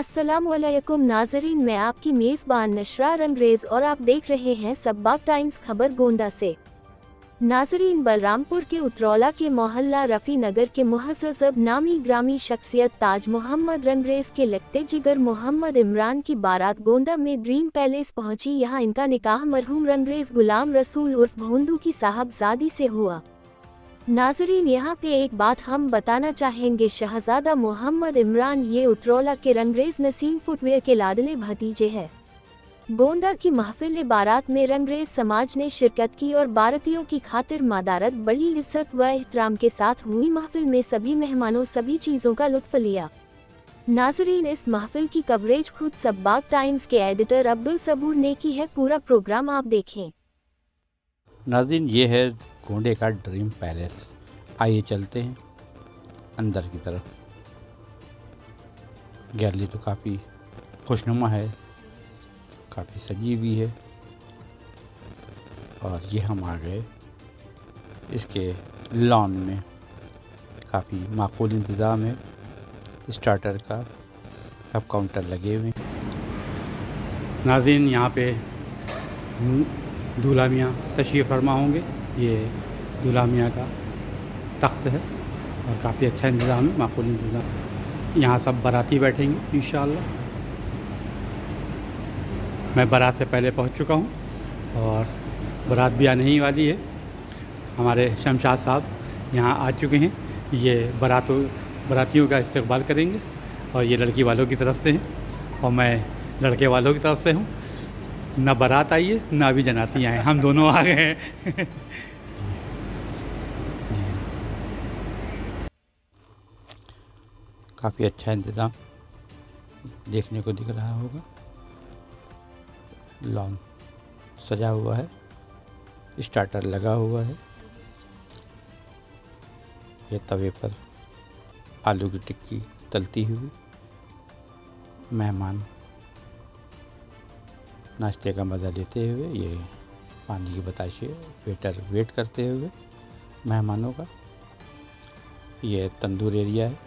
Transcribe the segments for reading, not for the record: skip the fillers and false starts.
अस्सलामुअलैकुम नाजरीन, मैं आपकी मेज़बान नशरा रंगरेज और आप देख रहे हैं सबबाग टाइम्स खबर गोंडा से। नाजरीन, बलरामपुर के उतरौला के मोहल्ला रफ़ी नगर के मुहज़्ज़ब नामी ग्रामी शख्सियत ताज मोहम्मद रंगरेज के लगते जिगर मोहम्मद इमरान की बारात गोंडा में ड्रीम पैलेस पहुंची। यहां इनका निकाह मरहूम रंगरेज गुलाम रसूल उर्फ भोंदू की साहबजादी से हुआ। नाजरीन, यहाँ पे एक बात हम बताना चाहेंगे, शहजादा मोहम्मद इमरान ये उतरौला के रंगरेज नसीम फुटवेयर के लाडले भतीजे हैं। गोंडा की महफिल बारात में रंगरेज समाज ने शिरकत की और बारातियों की खातिर मादारत बड़ी इज्जत व एहतराम के साथ हुई महफिल में सभी मेहमानों सभी चीज़ों का लुत्फ लिया। नाजरीन, इस महफिल की कवरेज खुद सबबाग टाइम्स के एडिटर अब्दुल सबूर ने की है। पूरा प्रोग्राम आप देखें। नाज़रीन, ये है गोंडे का ड्रीम पैलेस। आइए चलते हैं अंदर की तरफ। गैलरी तो काफ़ी खुशनुमा है, काफ़ी सजी हुई है और ये हम आ गए इसके लॉन में। काफ़ी माकूल इंतज़ाम है, स्टार्टर का सब काउंटर लगे हुए हैं। नाज़रीन, यहाँ पे दूल्हा मियाँ तशरीफ़ फरमा होंगे। ये दूल्हा मियाँ का तख्त है और काफ़ी अच्छा इंतज़ाम है, माकूल इंतज़ाम। यहाँ सब बाराती बैठेंगे इंशाअल्लाह। मैं बारात से पहले पहुँच चुका हूँ और बारात भी आने ही वाली है। हमारे शमशाद साहब यहाँ आ चुके हैं। ये बारातियों का इस्तकबाल करेंगे और ये लड़की वालों की तरफ से हैं और मैं लड़के वालों की तरफ से हूँ। ना बारात आई है ना अभी जनाती आए, हम दोनों आ गए हैं। काफ़ी अच्छा इंतज़ाम देखने को दिख रहा होगा। लॉन सजा हुआ है, स्टार्टर लगा हुआ है। ये तवे पर आलू की टिक्की तलती हुई, मेहमान नाश्ते का मज़ा लेते हुए, ये पानी की बताशे वेटर वेट करते हुए मेहमानों का। ये तंदूर एरिया है,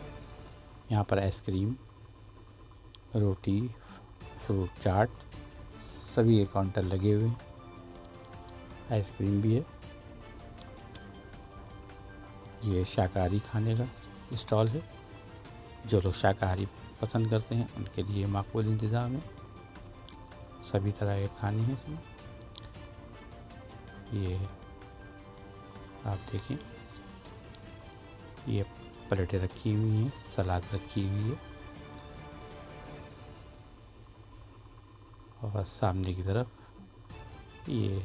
यहाँ पर आइसक्रीम, रोटी, फ्रूट चाट सभी के काउंटर लगे हुए हैं। आइसक्रीम भी है। ये शाकाहारी खाने का स्टॉल है। जो लोग शाकाहारी पसंद करते हैं उनके लिए माकूल इंतज़ाम है। सभी तरह के खाने हैं इसमें। ये आप देखें, ये प्लेटें रखी हुई हैं, सलाद रखी हुई है और सामने की तरफ ये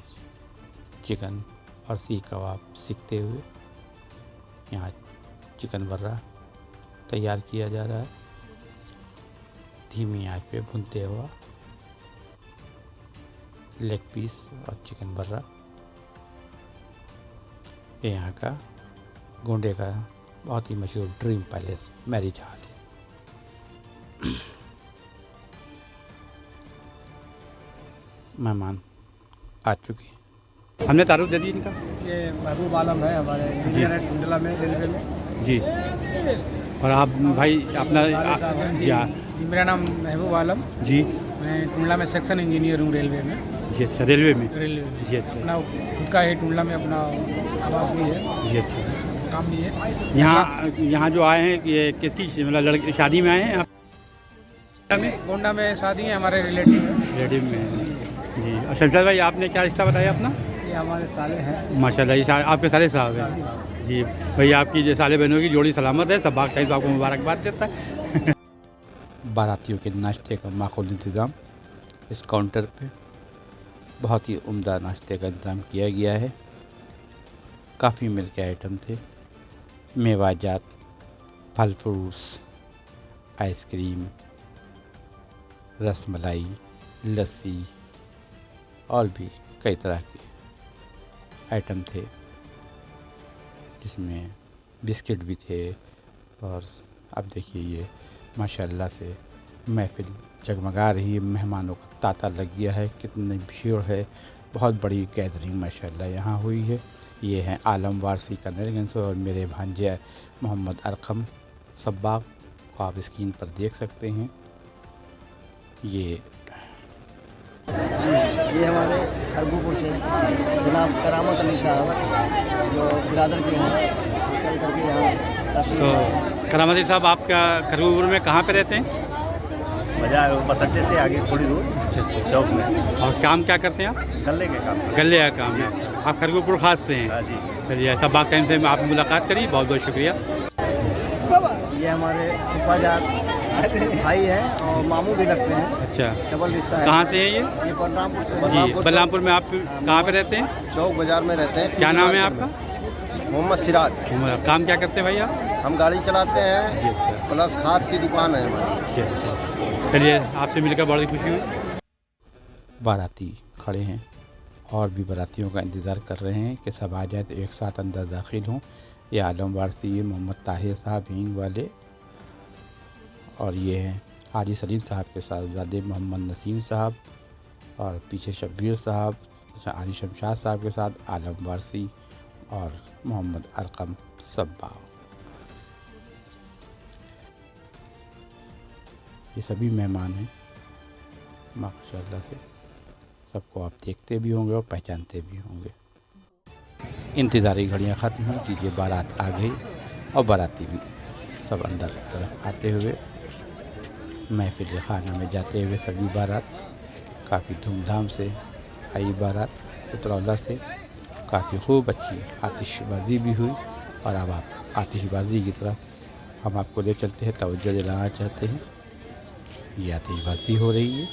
चिकन और सीख कबाब सीखते हुए यहाँ चिकन बर्रा तैयार किया जा रहा है। धीमी आंच पे भूनते हुआ लेग पीस और चिकन बर्रा। ये यहाँ का गोंडे का बहुत ही मशहूर ड्रीम पैलेस मैरिज हॉल है। मेहमान आ चुके हैं। हमने तारुफ दे दी इनका। ये महबूब आलम है, हमारे इंजीनियर है टुंडला में, रेलवे में जी। और आप भाई अपना जी हाँ जी, मेरा नाम महबूब आलम जी मैं टुंडला में सेक्शन इंजीनियर हूँ रेलवे में। जी अच्छा, रेलवे में रेलवे जी अच्छा अपना खुद का है, टुंडला में अपना आवास भी है, जी अच्छा। काम भी है। यहाँ जो आए हैं ये किसकी मतलब लड़की शादी में आए हैं आप? गोंडा में शादी है, हमारे रिलेटिव में जी। और शमशाद भाई, आपने क्या रिश्ता बताया अपना? ये हमारे साले हैं। माशाल्लाह, ये आपके साले साहब हैं जी। भैया आपकी जो साले बहनों की जोड़ी सलामत है। सबबाग टाइम्स आपको मुबारकबाद देता है। बारातियों के नाश्ते का माकूल इंतज़ाम इस काउंटर पे, बहुत ही उम्दा नाश्ते का इंतज़ाम किया गया है। काफ़ी मिल के आइटम थे, मेवाजात, फल फ्रूट्स, आइसक्रीम, रसमलाई, लस्सी और भी कई तरह के आइटम थे, जिसमें बिस्किट भी थे। और अब देखिए, ये माशाल्लाह से महफिल जगमगा रही है, मेहमानों का तांता लग गया है। कितनी भीड़ है, बहुत बड़ी गैदरिंग माशाल्लाह यहाँ हुई है। ये हैं आलम वारसी का नरगंज और मेरे भांजे मोहम्मद अरकम। सबबाग को आप स्क्रीन पर देख सकते हैं। ये हमारे खरगोपुर से जनाब करामत अली साहब जो बिरादर के हैं, चल करके यहाँ तशरीफ तो लाए। करामती साहब, आप क्या खरगोपुर में कहाँ पे रहते हैं? बाजार बस अड्डे से आगे थोड़ी दूर चौक में। और काम क्या करते हैं आप? गले के काम। गले का काम है। आप खरगोपुर खास से हैं? हाँ जी। चलिए, सब बाग टाइम से आपने मुलाकात करी, बहुत बहुत शुक्रिया। ये हमारे फुफाजात भाई हैं और मामू भी लगते हैं, अच्छा, डबल रिश्ता है। कहाँ से हैं ये? ये बलरामपुर से। जी, बलरामपुर में। आप कहाँ पे रहते हैं? चौक बाजार में रहते हैं। क्या नाम है आपका? मोहम्मद सिराज। काम क्या करते हैं भाई आप? हम गाड़ी चलाते हैं, जी, अच्छा। प्लस खाद की दुकान है हमारी। अच्छा। चलिए, आपसे मिलकर बड़ी खुशी हुई। बाराती खड़े हैं और भी बारातियों का इंतज़ार कर रहे हैं कि सब आ जाए तो एक साथ अंदर दाखिल हों। ये आलमबार से ये मोहम्मद ताहिर साहब हींग वाले, और ये हैं हाजी सलीम साहब के साहबजादे मोहम्मद नसीम साहब, और पीछे शब्बीर साहब, हाजी शमशाद साहब के साथ आलम वारसी और मोहम्मद अरकम सब्बा। ये सभी मेहमान हैं माशाअल्लाह से। सबको आप देखते भी होंगे और पहचानते भी होंगे। इंतज़ारी घड़ियाँ ख़त्म हुई, कीजिए बारात आ गई और बाराती भी सब अंदर तरफ आते हुए महफिल खाना में जाते हुए सभी बारात काफ़ी धूमधाम से आई। बारात उतरौला से काफ़ी खूब अच्छी आतिशबाजी भी हुई, और अब आप आतिशबाजी की तरफ हम आपको ले चलते हैं, तवज्जो दिलाना चाहते हैं। ये आतिशबाजी हो रही है।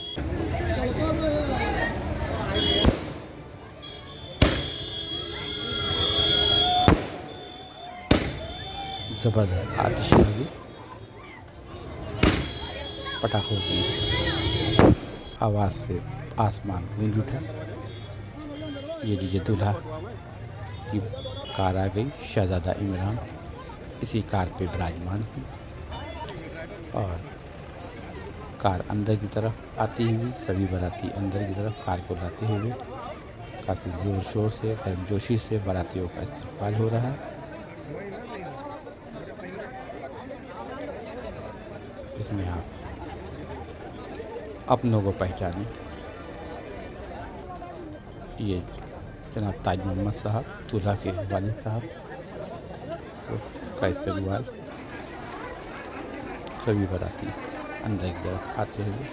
ज़बरदस्त आतिशबाजी, पटाखों की आवाज़ से आसमान गूंज उठा। ये लीजिए दूल्हा की कार आ गई। शहज़ादा इमरान इसी कार पे विराजमान हुई, और कार अंदर की तरफ आती हुई सभी बाराती अंदर की तरफ कार को लाते हुए काफ़ी ज़ोर शोर से गर्मजोशी से बारातियों का इस्तकबाल हो रहा है। इसमें आप अपनों को पहचानें। ये जनाब ताज मोहम्मद साहब, दूल्हा के वालिद साहब का इस्तकबाल सभी बाराती अंदर की तरफ आते हुए।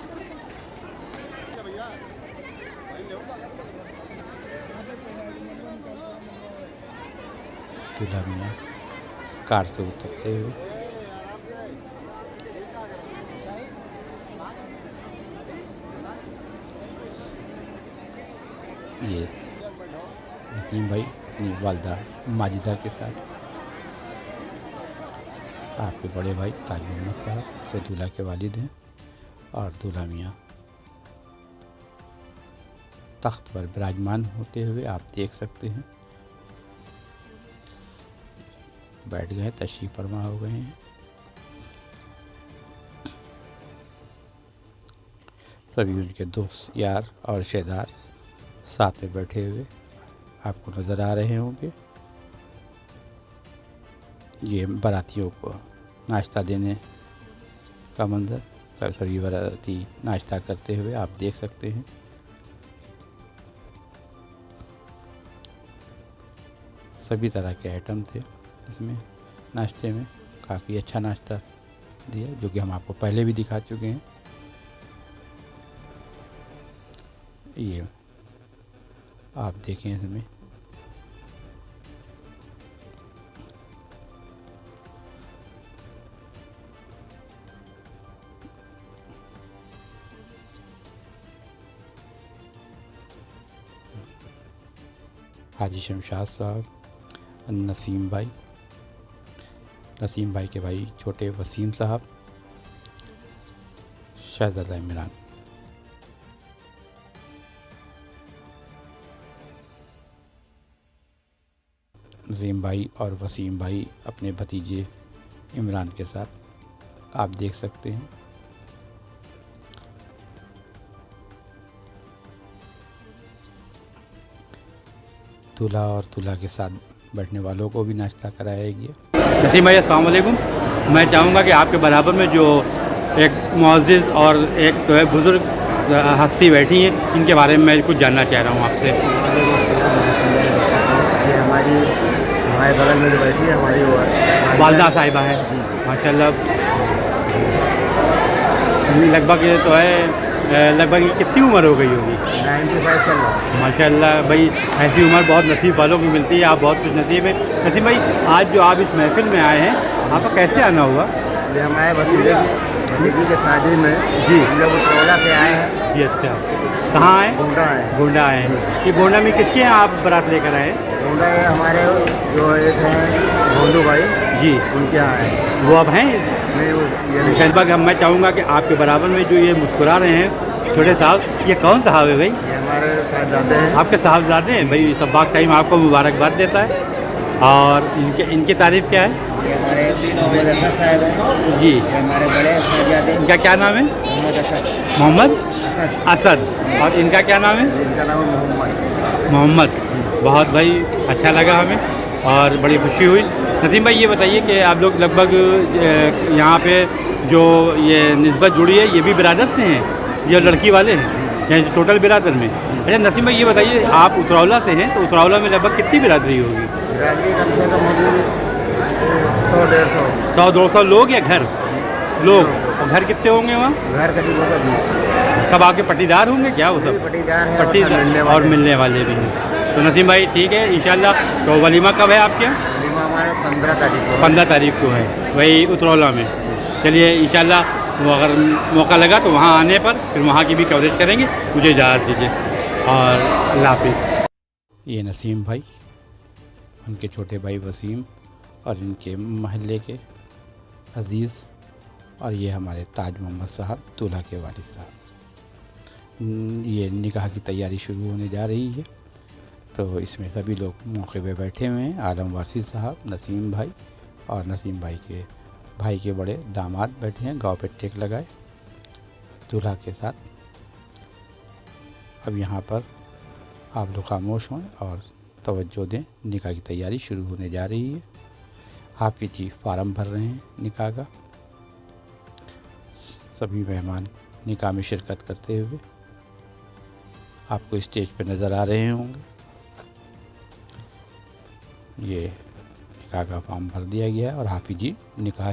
दूल्हा मियाँ कार से उतरते हुए ये नसीम भाई अपनी वालदा माजिदा के साथ, आपके बड़े भाई ताज मोहम्मद साहब जो दूल्हा के वालिद हैं, और दूल्हा मियाँ तख्त पर विराजमान होते हुए आप देख सकते हैं। बैठ गए, तशरीफ़ फरमा हो गए हैं। सभी उनके दोस्त यार और रिश्तेदार साथ में बैठे हुए आपको नज़र आ रहे होंगे। ये बारातियों को नाश्ता देने का मंजर, सभी बाराती नाश्ता करते हुए आप देख सकते हैं। सभी तरह के आइटम थे इसमें नाश्ते में। काफ़ी अच्छा नाश्ता दिया, जो कि हम आपको पहले भी दिखा चुके हैं। ये आप देखें इसमें हाजी शमशाद साहब, नसीम भाई के भाई छोटे वसीम साहब, शहज़ादा इमरान। नसीम भाई और वसीम भाई अपने भतीजे इमरान के साथ आप देख सकते हैं। दूल्हा और दूल्हा के साथ बैठने वालों को भी नाश्ता कराया गया। नसीम भाई, अस्सलाम वालेकुम। मैं चाहूँगा कि आपके बराबर में जो एक मुअज़्ज़िज़ और एक तो है बुज़ुर्ग हस्ती बैठी हैं, इनके बारे में मैं कुछ जानना चाह रहा हूँ आपसे। ये हमारे बगल में जो बैठी है हमारी वो वालदा साहिबा है माशाल्लाह। लगभग ये तो है लगभग कितनी उम्र हो गई होगी? 95 चल रहा है। माशाल्लाह भाई, ऐसी उम्र बहुत नसीब वालों को मिलती है, आप बहुत खुश नसीब हैं। नसीम भाई, आज जो आप इस महफिल में आए हैं, आपका कैसे आना हुआ? ये हमारे भतीजे के शादी में जी। हम लोग उत्तरौला से आए हैं। जी अच्छा, कहाँ आए? गोंडा है। गोंडा आए हैं। ये गोंडा में किसके यहाँ आप बारात लेकर आए हैं? गोंडा है हमारे जो एक हैं भोंदू भाई जी, उनके यहाँ है। वो अब हैं? नहीं वो ये लगभग मैं चाहूँगा कि आपके बराबर में जो ये मुस्कुरा रहे हैं छोटे साहब, ये कौन साहब है भाई? ये हमारे साहबजादे हैं। आपके साहबजादे हैं भाई। सब्बाक टाइम आपको मुबारकबाद देता है। और इनकी तारीफ़ क्या है? ये हमारे मोहम्मद असद साहब हैं। जी, ये हमारे बड़े साहबजादे इनका क्या नाम है? मोहम्मद असद। मोहम्मद असद। असद। और इनका क्या नाम है? इनका नाम है मोहम्मद। मोहम्मद। बहुत भाई अच्छा लगा हमें और बड़ी खुशी हुई। नसीम भाई, ये बताइए कि आप लोग लगभग यहाँ पे जो ये निस्बत जुड़ी है, ये भी बिरादर से हैं, ये लड़की वाले हैं या टोटल बिरादर में? अच्छा नसीम भाई, ये बताइए, आप उतरौला से हैं, तो उतरौला में लगभग कितनी बिरादरी होगी? बिरादरी कम से कम होगी 100-150। 100-200 लोग या घर लोग? और घर कितने होंगे वहाँ? घर करीब होगा 20। सब आपके पट्टीदार होंगे क्या वो सब? पट्टीदार है पट्टीदार और मिलने वाले भी हैं। तो नसीम भाई ठीक है, इंशाल्लाह। तो वलीमा कब है आपके यहाँ? वलीमा हमारे 15 तारीख को। 15 तारीख को है वही उतरौला में। चलिए इंशाल्लाह, वो अगर मौका लगा तो वहाँ आने पर फिर वहाँ की भी कवरेज करेंगे। मुझे इजाज़त दीजिए और अल्लाह हाफिज़। ये नसीम भाई, उनके छोटे भाई वसीम और इनके महल्ले के अज़ीज़, और ये हमारे ताज मोहम्मद साहब, दूल्हा के वालिद साहब। ये निकाह की तैयारी शुरू होने जा रही है, तो इसमें सभी लोग मौके पे बैठे हुए हैं। आलम वासी साहब, नसीम भाई और नसीम भाई के भाई के बड़े दामाद बैठे हैं, गाँव पे टेक लगाए दूल्हा के साथ। अब यहाँ पर आप लोग खामोश हों और तवज्जो दें, निकाह की तैयारी शुरू होने जा रही है। हाफिज जी फार्म भर रहे हैं निकाह का। सभी मेहमान निकाह में शिरकत करते हुए आपको स्टेज पे नज़र आ रहे होंगे। ये निकाह का फॉर्म भर दिया गया है और हाफिज जी निकाह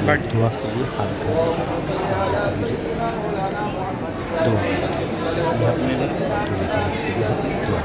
ये दुआ के लिए हाथ दुआ ये अपने लिए दुआ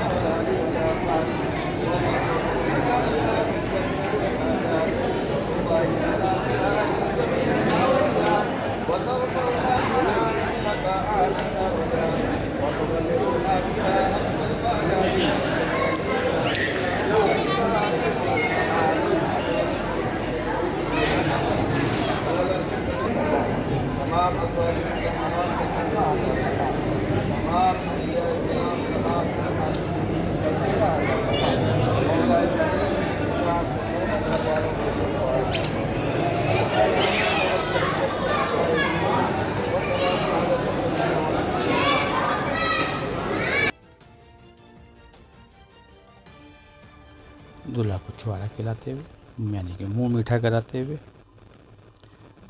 दूल्हा को छुआरा खिलाते हुए यानी कि मुंह मीठा कराते हुए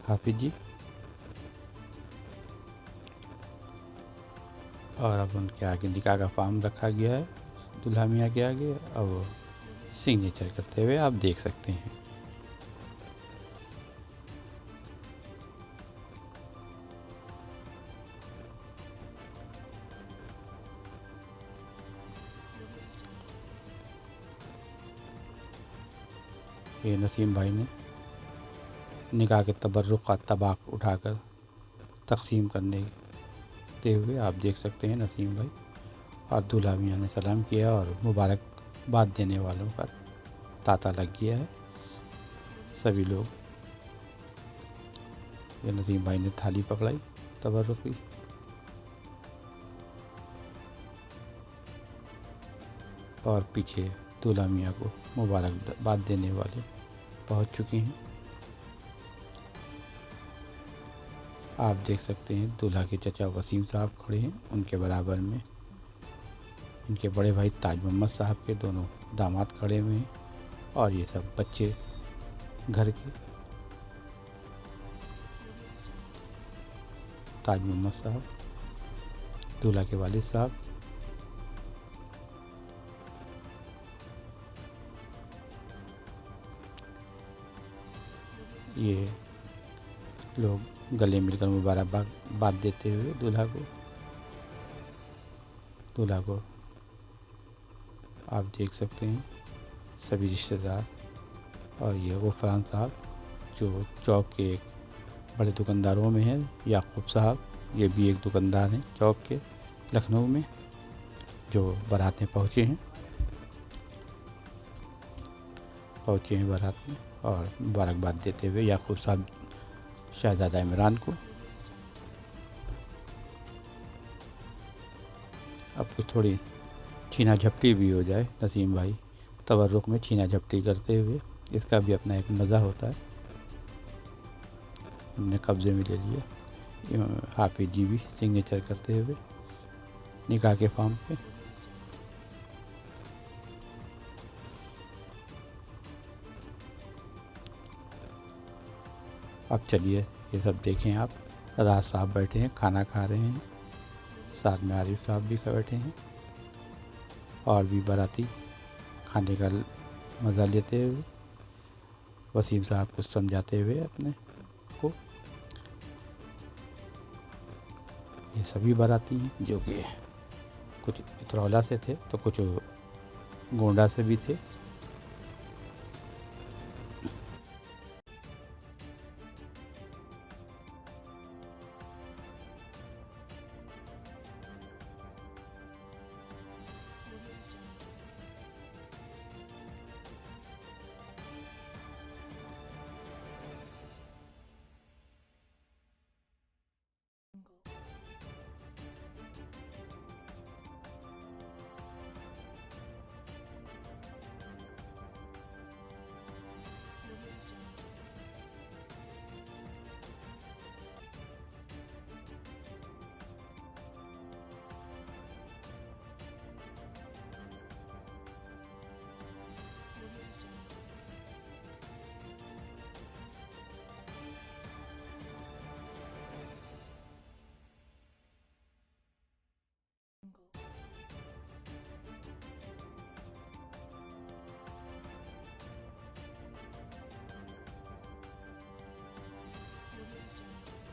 हाफिज जी। और अब उनके आगे निकाह का फॉर्म रखा गया है दूल्हा मियाँ के आगे। अब सिग्नेचर करते हुए आप देख सकते हैं। ये नसीम भाई ने निकाह के तबर्रुक का तबाक उठाकर तकसीम करने ते हुए आप देख सकते हैं नसीम भाई। और दूल्हा मियाँ ने सलाम किया और मुबारकबाद देने वालों का तांता लग गया है सभी लोग। ये नसीम भाई ने थाली पकड़ाई तबर्रुक की। और पीछे दूल्हा मियाँ को मुबारकबाद देने वाले पहुंच चुके हैं। आप देख सकते हैं दूल्हा के चचा वसीम साहब खड़े हैं, उनके बराबर में इनके बड़े भाई ताज मोहम्मद साहब के दोनों दामाद खड़े हुए हैं। और ये सब बच्चे घर के ताज मोहम्मद साहब, दूल्हा के वालिद साहब, ये लोग गले मिलकर मुबारकबाद देते हुए दूल्हा को आप देख सकते हैं सभी रिश्तेदार। और ये गफरान साहब जो चौक के एक बड़े दुकानदारों में हैं, याकूब साहब ये भी एक दुकानदार हैं चौक के लखनऊ में, जो बारात में पहुँचे हैं बारात में। और मुबारकबाद देते हुए याकूब साहब शहजादा इमरान को। अब कुछ थोड़ी छीना झपटी भी हो जाए, नसीम भाई तबर्रुक में छीना झपटी करते हुए, इसका भी अपना एक मज़ा होता है। हमने कब्ज़े में ले लिया। हाफिज जी भी सिग्नेचर करते हुए निकाह के फॉर्म पे। अब चलिए ये सब देखें आप। राज साहब बैठे हैं, खाना खा रहे हैं, साथ में आरिफ साहब भी बैठे हैं। और भी बाराती खाने का मज़ा लेते हुए, वसीम साहब कुछ समझाते हुए अपने को। ये सभी बाराती हैं जो कि कुछ इतरौला से थे तो कुछ गोंडा से भी थे।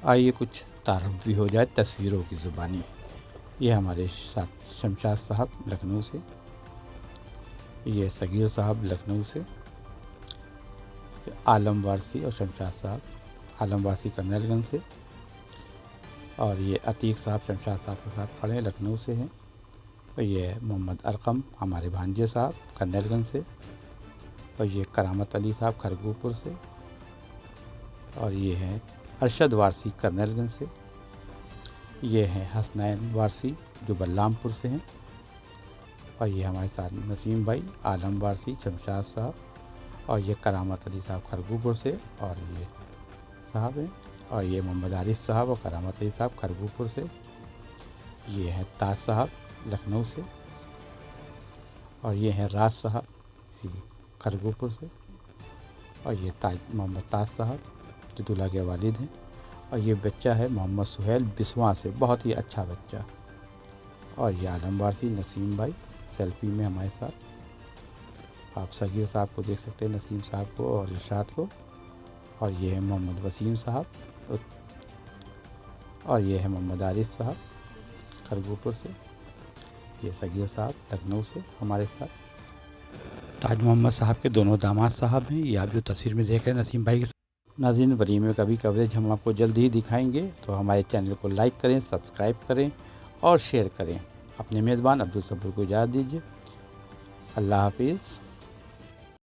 आइए कुछ तारुफ भी हो जाए तस्वीरों की ज़ुबानी। ये हमारे साथ शमशाद साहब लखनऊ से, ये सगीर साहब लखनऊ से, आलम वारसी और शमशाद साहब आलम वारसी कर्नलगंज से, और ये अतीक साहब शमशाद साहब के साथ खड़े हैं, लखनऊ से हैं। और ये मोहम्मद अरकम हमारे भांजे साहब कर्नलगंज से, और ये करामत अली साहब खरगोपुर से, और ये हैं अरशद वारसी कर्नलगंज से, ये हैं हसनैन वारसी जो बलरामपुर से हैं, और ये हमारे साथ नसीम भाई आलम वारसी शमशाद साहब, और ये करामत अली साहब खरगोपुर से, और ये साहब हैं, और ये मोहम्मद आरिफ साहब और करामत अली साहब खरगोपुर से, ये हैं ताज साहब लखनऊ से, और ये हैं राज साहब इसी खरगोपुर से, और ये मोहम्मद ताज साहब जो दूल्हा के वालिद हैं, और ये बच्चा है मोहम्मद सुहेल बिस्वा से, बहुत ही अच्छा बच्चा। और ये आलम वारसी नसीम भाई सेल्फी में हमारे साथ, आप सगीर साहब को देख सकते हैं, नसीम साहब को और इरशाद को, और ये है मोहम्मद वसीम साहब, और ये है मोहम्मद आरिफ साहब खरगोपुर से, ये सगीर साहब लखनऊ से हमारे साथ। ताज मोहम्मद साहब के दोनों दामाद साहब हैं, ये आप जो तस्वीर में देख रहे हैं नसीम भाई के साथ। नाज़रीन, वलीमे का भी कवरेज हम आपको जल्द ही दिखाएंगे, तो हमारे चैनल को लाइक करें, सब्सक्राइब करें और शेयर करें। अपने मेज़बान अब्दुल सब्बुर को इजाज़त दीजिए। अल्लाह हाफिज़।